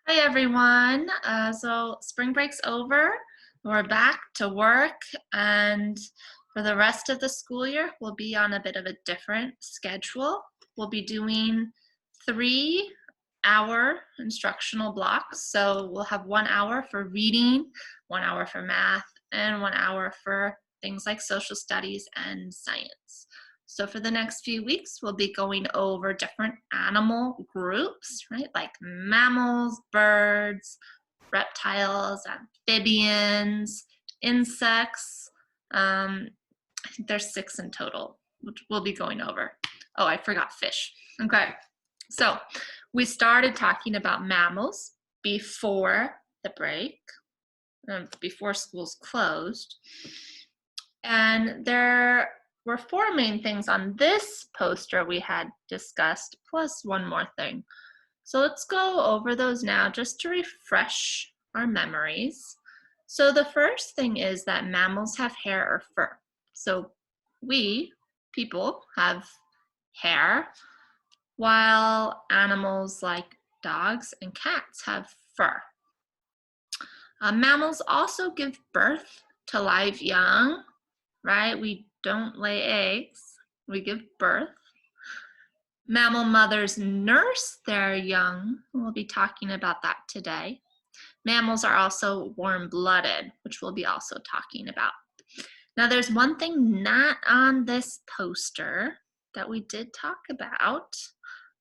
Hi everyone. So spring break's over. We're back to work, and for the rest of the school year, we'll be on a bit of a different schedule. We'll be doing 3-hour instructional blocks. So we'll have 1 hour for reading, 1 hour for math, and 1 hour for things like social studies and science. So for the next few weeks, we'll be going over different animal groups, right? Like mammals, birds, reptiles, amphibians, insects. I think there's 6 in total, which we'll be going over. Oh, I forgot fish. Okay, so we started talking about mammals before the break, before schools closed. And there were 4 main things on this poster we had discussed, plus one more thing. So let's go over those now just to refresh our memories. So the first thing is that mammals have hair or fur. So we, people, have hair, while animals like dogs and cats have fur. Mammals also give birth to live young, right? We don't lay eggs, we give birth. Mammal mothers nurse their young. We'll be talking about that today. Mammals are also warm-blooded, which we'll be also talking about. Now there's one thing not on this poster that we did talk about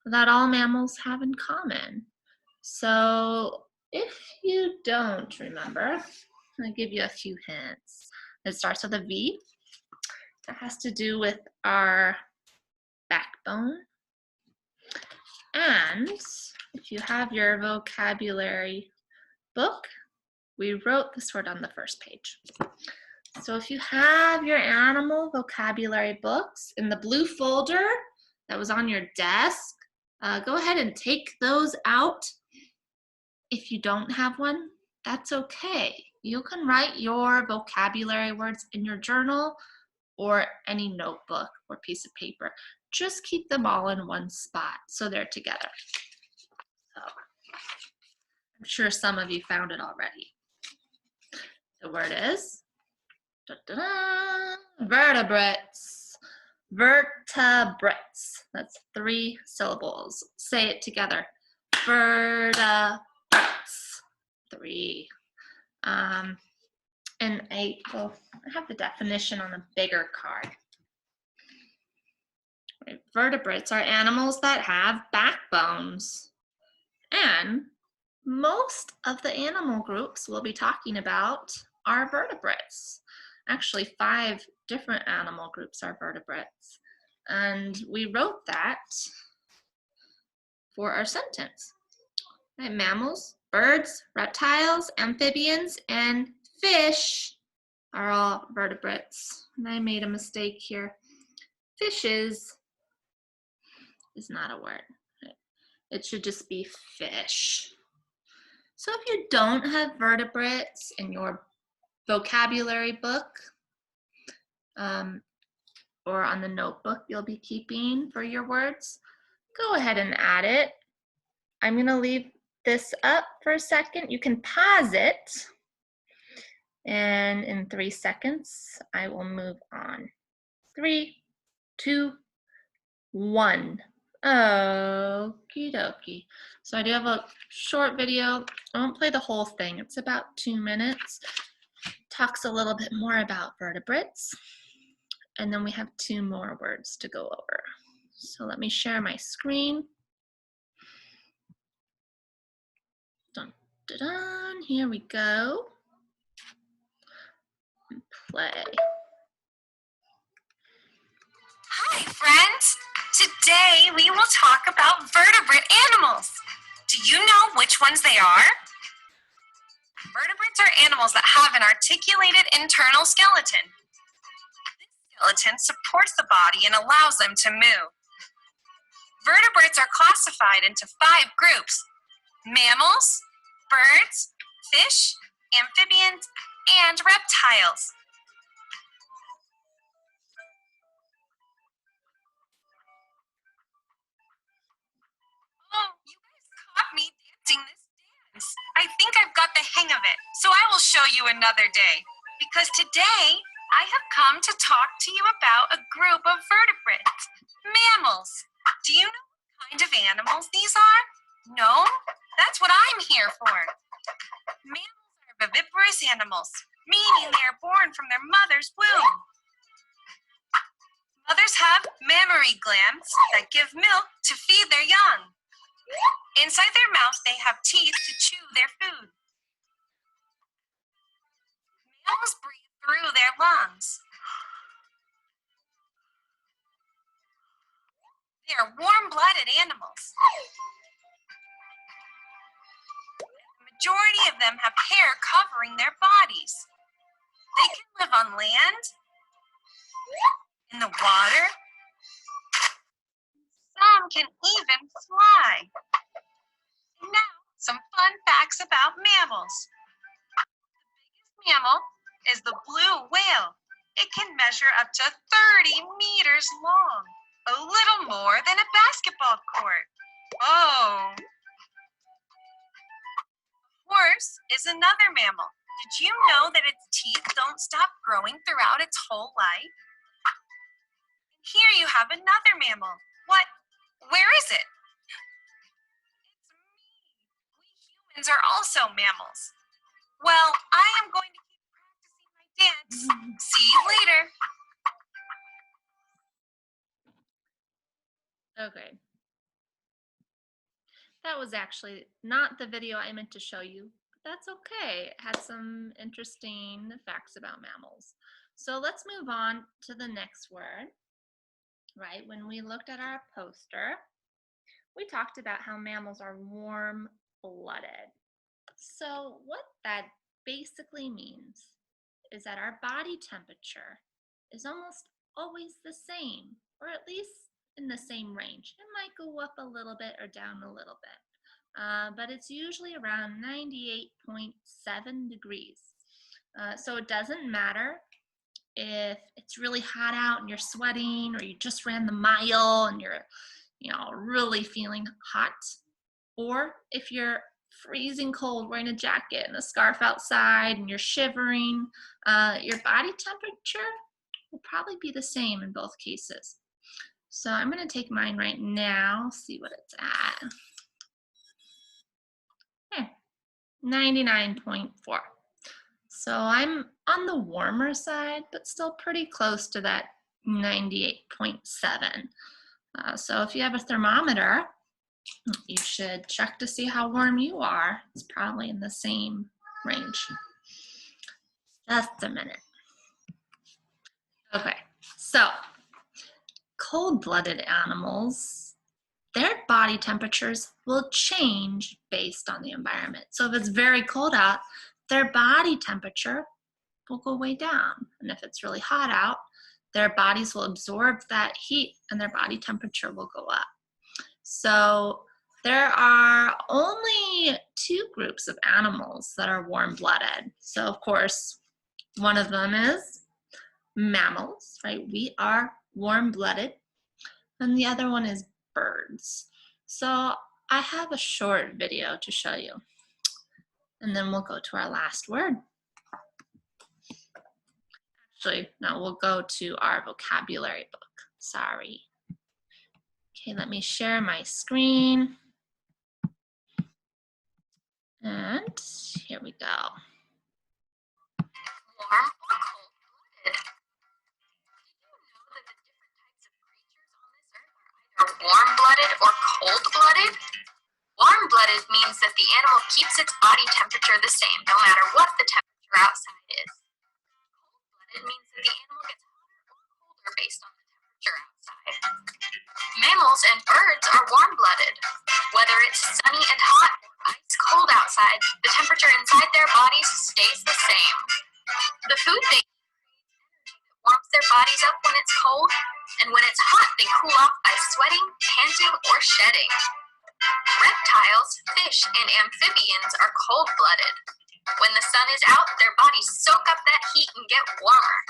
that all mammals have in common. So if you don't remember, I'll give you a few hints. It starts with a V. That has to do with our backbone. And if you have your vocabulary book, we wrote this word on the first page. So if you have your animal vocabulary books in the blue folder that was on your desk, go ahead and take those out. If you don't have one, that's okay. You can write your vocabulary words in your journal or any notebook or piece of paper. Just keep them all in one spot so they're together. So, I'm sure some of you found it already. The word is vertebrates. Vertebrates. That's 3 syllables. Say it together. Vertebrates. 3. And I have the definition on a bigger card. Right. Vertebrates are animals that have backbones. And most of the animal groups we'll be talking about are vertebrates. Actually, 5 different animal groups are vertebrates. And we wrote that for our sentence. Right, mammals, birds, reptiles, amphibians, and fish are all vertebrates. And I made a mistake here. Fishes is not a word. It should just be fish. So if you don't have vertebrates in your vocabulary book or on the notebook you'll be keeping for your words, go ahead and add it. I'm going to leave this up for a second. You can pause it, and in 3 seconds I will move on. 3, 2, 1. Okie dokie. So I do have a short video. I won't play the whole thing. It's about 2 minutes. Talks a little bit more about vertebrates. And then we have 2 more words to go over. So let me share my screen. Dun, dun, dun. Here we go. And play. Hi, friends. Today we will talk about vertebrate animals. Do you know which ones they are? Vertebrates are animals that have an articulated internal skeleton. This skeleton supports the body and allows them to move. Vertebrates are classified into 5 groups: mammals, birds, fish, amphibians, and reptiles. Oh, you guys caught me dancing this dance. hang of it, so I will show you another day. Because today, I have come to talk to you about a group of vertebrates, mammals. Do you know what kind of animals these are? No? That's what I'm here for. Mammals are viviparous animals, meaning they are born from their mother's womb. Mothers have mammary glands that give milk to feed their young. Inside their mouth, they have teeth to chew their food. Mammals breathe through their lungs. They are warm-blooded animals. The majority of them have hair covering their bodies. They can live on land, in the water. Some can even fly. And now, some fun facts about mammals. The biggest mammal is the blue whale. It can measure up to 30 meters long, a little more than a basketball court. Oh! Horse is another mammal. Did you know that its teeth don't stop growing throughout its whole life? Here you have another mammal. What? Where is it? It's me. We humans are also mammals. Well, I am going to keep practicing my dance. See you later. Okay. That was actually not the video I meant to show you, but that's okay. It had some interesting facts about mammals. So let's move on to the next word, right? When we looked at our poster, we talked about how mammals are warm-blooded. So what that basically means is that our body temperature is almost always the same, or at least in the same range. It might go up a little bit or down a little bit, but it's usually around 98.7 degrees. So it doesn't matter if it's really hot out and you're sweating, or you just ran the mile and you're, really feeling hot, or if you're freezing cold wearing a jacket and a scarf outside and you're shivering, your body temperature will probably be the same in both cases. So I'm going to take mine right now, see what it's at. Okay, 99.4. So I'm on the warmer side, but still pretty close to that 98.7. So if you have a thermometer, you should check to see how warm you are. It's probably in the same range. Just a minute. Okay, so cold-blooded animals, their body temperatures will change based on the environment. So if it's very cold out, their body temperature will go way down. And if it's really hot out, their bodies will absorb that heat and their body temperature will go up. So there are only two groups of animals that are warm-blooded. So of course, one of them is mammals, right? We are warm-blooded. And the other one is birds. So I have a short video to show you. And then we'll go to our last word. Actually, no, we'll go to our vocabulary book. Sorry. Okay, let me share my screen. And here we go. Warm or cold-blooded? Did you know that the different types of creatures on this earth are either warm-blooded or cold-blooded? Warm-blooded means that the animal keeps its body temperature the same, no matter what the temperature outside is. Cold-blooded means that the animal gets hotter or colder based on the temperature outside. Mammals and birds are warm-blooded. Whether it's sunny and hot or ice cold outside, the temperature inside their bodies stays the same. The food they eat creates energy that warms their bodies up when it's cold, and when it's hot, they cool off by sweating, panting, or shedding. Reptiles, fish, and amphibians are cold-blooded. When the sun is out, their bodies soak up that heat and get warmer.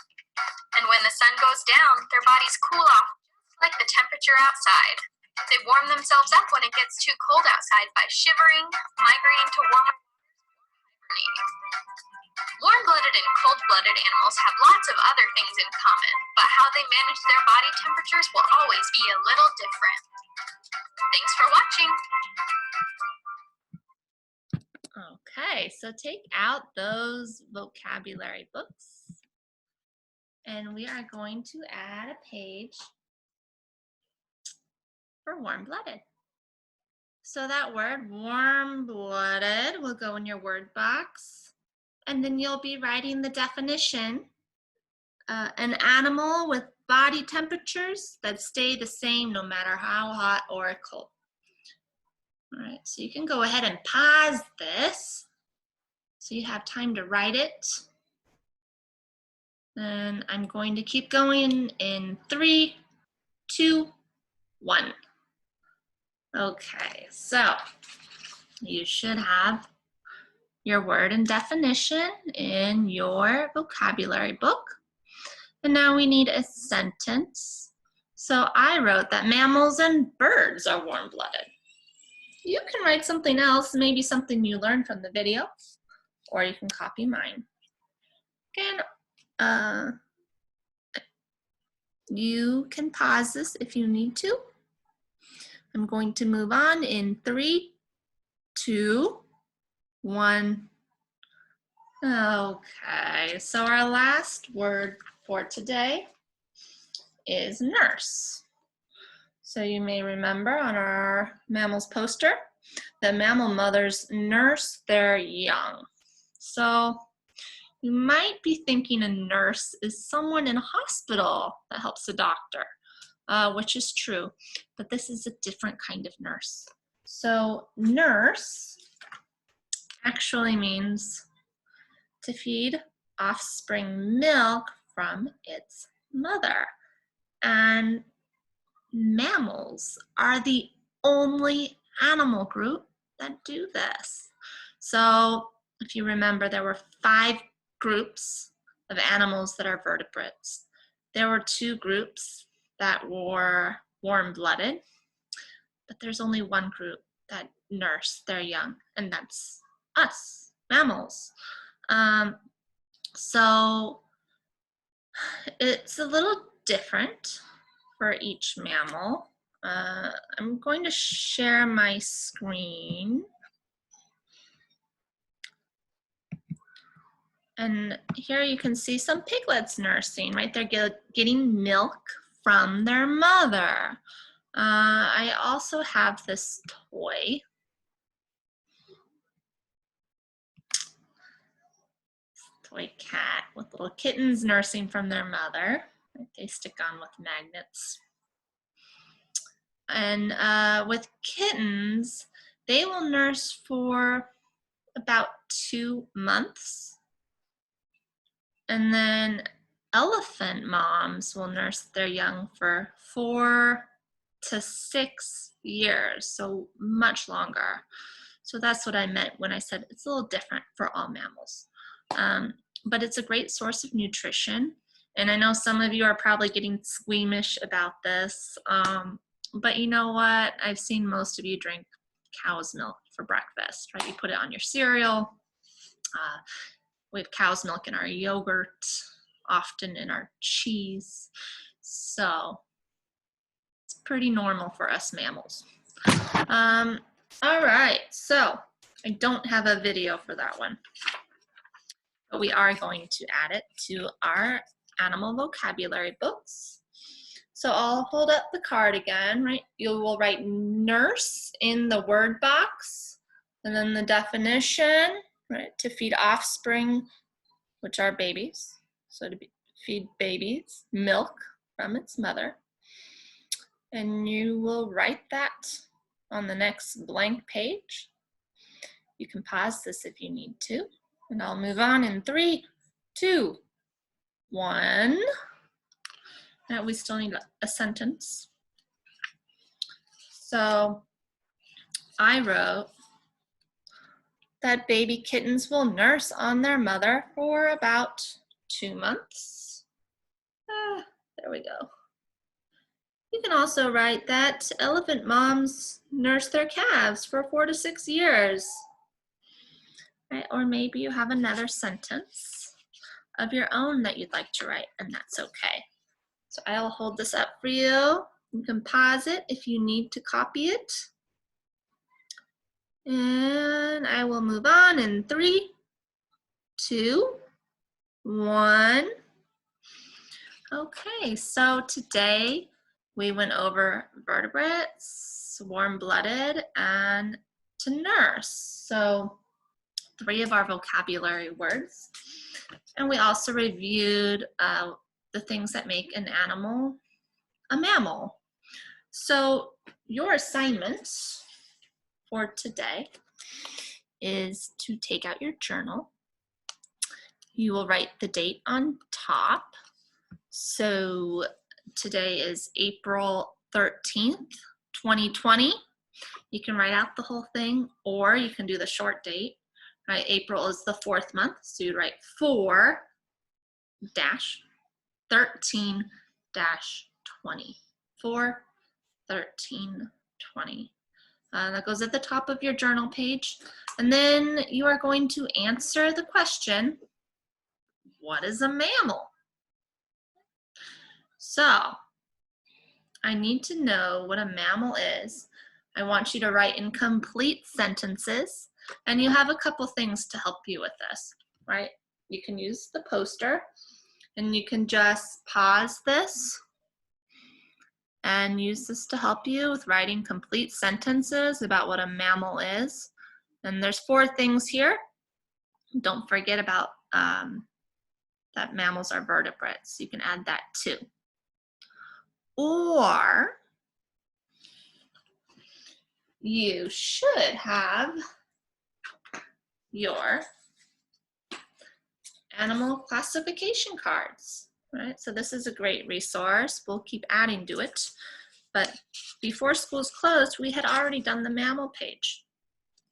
And when the sun goes down, their bodies cool off just like the temperature outside. They warm themselves up when it gets too cold outside by shivering, migrating to warmer waters, or hibernating. Warm-blooded and cold-blooded animals have lots of other things in common, but how they manage their body temperatures will always be a little different. Thanks for watching. Okay, so take out those vocabulary books, and we are going to add a page for warm-blooded. So that word, warm-blooded, will go in your word box, and then you'll be writing the definition. An animal with body temperatures that stay the same no matter how hot or cold. All right, so you can go ahead and pause this so you have time to write it. And I'm going to keep going in 3, 2, 1. Okay, so you should have your word and definition in your vocabulary book. And now we need a sentence. So I wrote that mammals and birds are warm-blooded. You can write something else, maybe something you learned from the video, or you can copy mine. Again, you can pause this if you need to. I'm going to move on in 3, 2, 1. Okay, so our last word for today is nurse. So you may remember on our mammals poster that mammal mothers nurse their young. So you might be thinking a nurse is someone in a hospital that helps a doctor, which is true, but this is a different kind of nurse. So nurse actually means to feed offspring milk from its mother. And mammals are the only animal group that do this. So if you remember, there were 5 groups of animals that are vertebrates. There were 2 groups that were warm-blooded, but there's only 1 group that nurse their young, and that's us, mammals. So it's a little different for each mammal. I'm going to share my screen. And here you can see some piglets nursing, right? They're getting milk from their mother. I also have this toy. Toy cat with little kittens nursing from their mother. They stick on with magnets. And with kittens, they will nurse for about 2 months. And then elephant moms will nurse their young for 4 to 6 years, so much longer. So that's what I meant when I said it's a little different for all mammals. But it's a great source of nutrition. And I know some of you are probably getting squeamish about this, but you know what? I've seen most of you drink cow's milk for breakfast, right? You put it on your cereal. We have cow's milk in our yogurt, often in our cheese. So it's pretty normal for us mammals. All right, so I don't have a video for that one, but we are going to add it to our animal vocabulary books. So I'll hold up the card again, right? You will write nurse in the word box, and then the definition, right? To feed offspring, which are babies. So to feed babies milk from its mother. And you will write that on the next blank page. You can pause this if you need to. And I'll move on in 3, 2, 1. Now we still need a sentence. So I wrote that baby kittens will nurse on their mother for about 2 months. There we go. You can also write that elephant moms nurse their calves for 4 to 6 years. right? Or maybe you have another sentence of your own that you'd like to write, and that's okay. So I'll hold this up for you. You can pause it if you need to copy it. And I will move on in 3, 2, 1. Okay, so today we went over vertebrates, warm-blooded, and to nurse. So 3 of our vocabulary words. And we also reviewed the things that make an animal a mammal. So your assignment for today is to take out your journal. You will write the date on top. So today is April 13th, 2020. You can write out the whole thing, or you can do the short date. Right, April is the 4th month, so you write 4-13-20. 4-13-20. That goes at the top of your journal page. And then you are going to answer the question, what is a mammal? So I need to know what a mammal is. I want you to write in complete sentences, and you have a couple things to help you with this, right? You can use the poster, and you can just pause this and use this to help you with writing complete sentences about what a mammal is. And there's 4 things here. Don't forget about that mammals are vertebrates. You can add that too. Or you should have your animal classification cards, right? So this is a great resource. We'll keep adding to it. But before school's closed, we had already done the mammal page.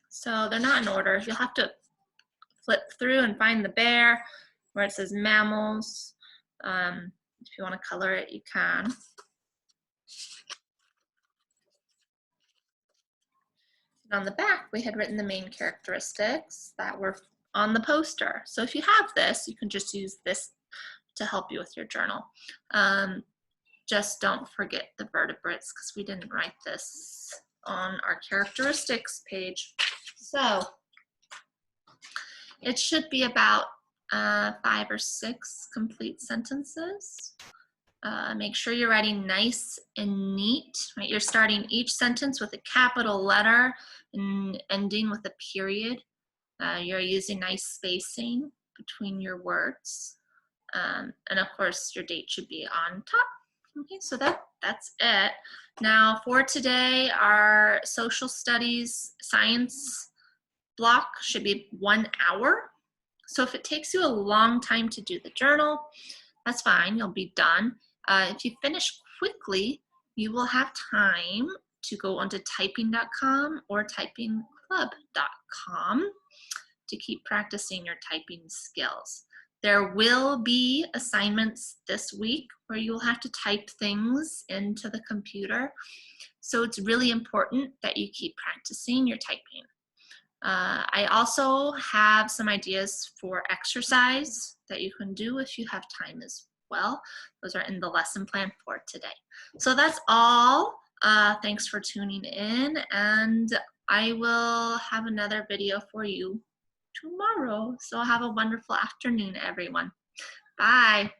So they're not in order. You'll have to flip through and find the bear where it says mammals. If you want to color it, you can. On the back, we had written the main characteristics that were on the poster. So if you have this, you can just use this to help you with your journal. Just don't forget the vertebrates because we didn't write this on our characteristics page. So it should be about 5 or 6 complete sentences. Make sure you're writing nice and neat, right? You're starting each sentence with a capital letter and ending with a period. You're using nice spacing between your words. And of course, your date should be on top. Okay, so that's it. Now for today, our social studies science block should be 1 hour. So if it takes you a long time to do the journal, that's fine, you'll be done. If you finish quickly, you will have time to go onto typing.com or typingclub.com to keep practicing your typing skills. There will be assignments this week where you'll have to type things into the computer. So it's really important that you keep practicing your typing. I also have some ideas for exercise that you can do if you have time as well. Those are in the lesson plan for today. So that's all. Thanks for tuning in, and I will have another video for you tomorrow. So have a wonderful afternoon, everyone. Bye.